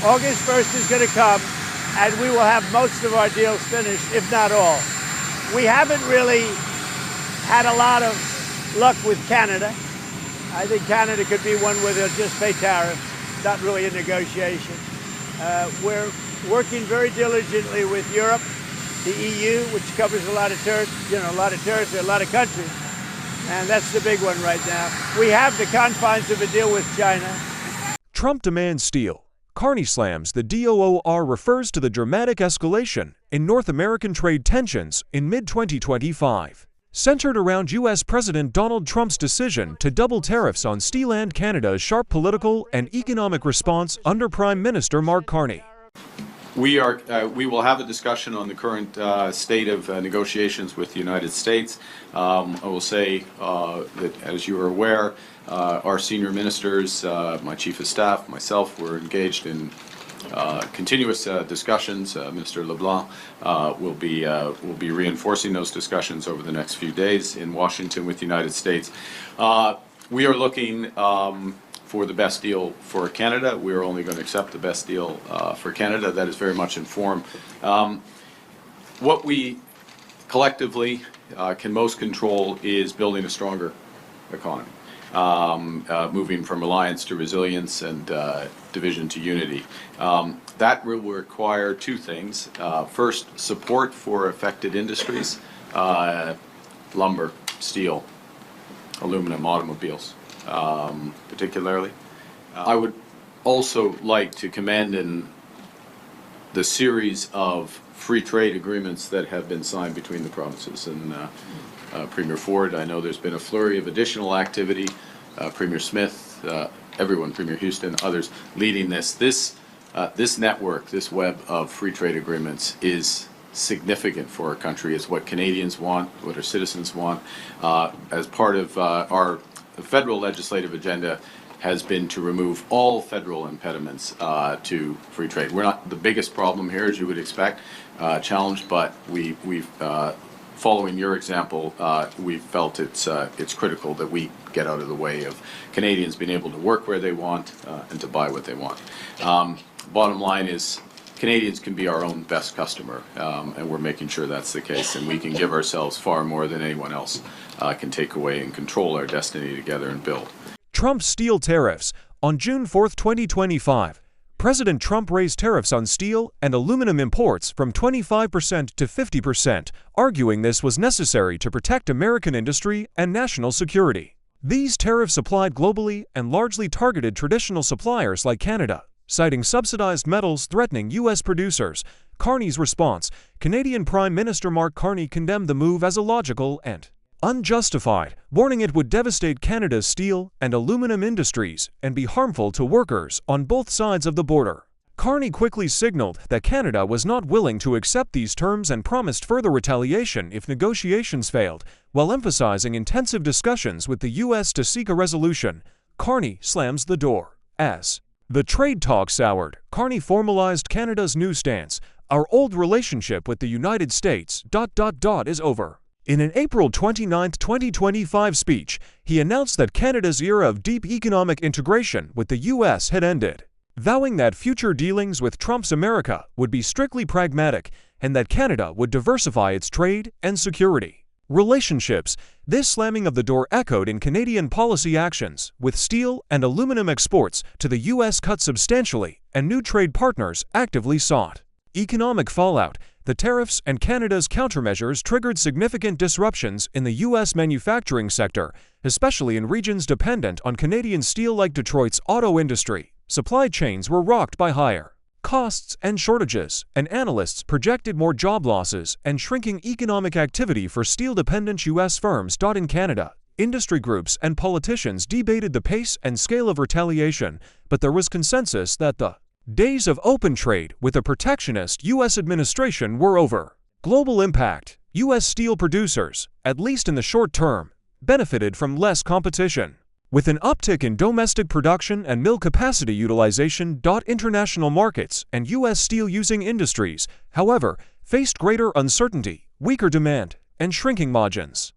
August 1st is going to come, and we will have most of our deals finished, if not all. We haven't really had a lot of luck with Canada. I think Canada could be one where they'll just pay tariffs, not really a negotiation. We're working very diligently with Europe, the EU, which covers a lot of territory, a lot of countries, and that's the big one right now. We have the confines of a deal with China. Trump demands steel. Carney slams the DOOR refers to the dramatic escalation in North American trade tensions in mid-2025, centered around U.S. President Donald Trump's decision to double tariffs on steel and Canada's sharp political and economic response under Prime Minister Mark Carney. We will have a discussion on the current state of negotiations with the United States. I will say that, as you are aware, our senior ministers, my chief of staff, myself, were engaged in continuous discussions. Minister LeBlanc will be reinforcing those discussions over the next few days in Washington with the United States. We are looking for the best deal for Canada. We are only going to accept the best deal for Canada. That is very much informed. What we collectively can most control is building a stronger economy, moving from reliance to resilience and division to unity. That will require two things. First, support for affected industries, lumber, steel, aluminum, automobiles. Particularly. I would also like to commend in the series of free trade agreements that have been signed between the provinces and Premier Ford. I know there's been a flurry of additional activity. Premier Smith, everyone, Premier Houston, others leading this. This network, this web of free trade agreements is significant for our country. It's what Canadians want, what our citizens want. As part of our federal legislative agenda has been to remove all federal impediments to free trade. We're not the biggest problem here, as you would expect, challenged, but we've following your example, we've felt it's critical that we get out of the way of Canadians being able to work where they want and to buy what they want. Bottom line is, Canadians can be our own best customer, and we're making sure that's the case, and we can give ourselves far more than anyone else can take away and control our destiny together and build. Trump's steel tariffs. On June 4, 2025, President Trump raised tariffs on steel and aluminum imports from 25% to 50%, arguing this was necessary to protect American industry and national security. These tariffs applied globally and largely targeted traditional suppliers like Canada, citing subsidized metals threatening U.S. producers. Carney's response: Canadian Prime Minister Mark Carney condemned the move as illogical and unjustified, warning it would devastate Canada's steel and aluminum industries and be harmful to workers on both sides of the border. Carney quickly signaled that Canada was not willing to accept these terms and promised further retaliation if negotiations failed, while emphasizing intensive discussions with the U.S. to seek a resolution. Carney slams the door. As the trade talks soured, Carney formalized Canada's new stance: "Our old relationship with the United States ... is over." In an April 29, 2025 speech, he announced that Canada's era of deep economic integration with the U.S. had ended, vowing that future dealings with Trump's America would be strictly pragmatic and that Canada would diversify its trade and security relationships. This slamming of the door echoed in Canadian policy actions, with steel and aluminum exports to the U.S. cut substantially and new trade partners actively sought. Economic fallout. The tariffs and Canada's countermeasures triggered significant disruptions in the U.S. manufacturing sector, especially in regions dependent on Canadian steel like Detroit's auto industry. Supply chains were rocked by higher costs and shortages, and analysts projected more job losses and shrinking economic activity for steel-dependent U.S. firms. In Canada, industry groups and politicians debated the pace and scale of retaliation, but there was consensus that the days of open trade with a protectionist U.S. administration were over. Global impact. U.S. steel producers, at least in the short term, benefited from less competition. With an uptick in domestic production and mill capacity utilization, international markets and U.S. steel-using industries, however, faced greater uncertainty, weaker demand, and shrinking margins.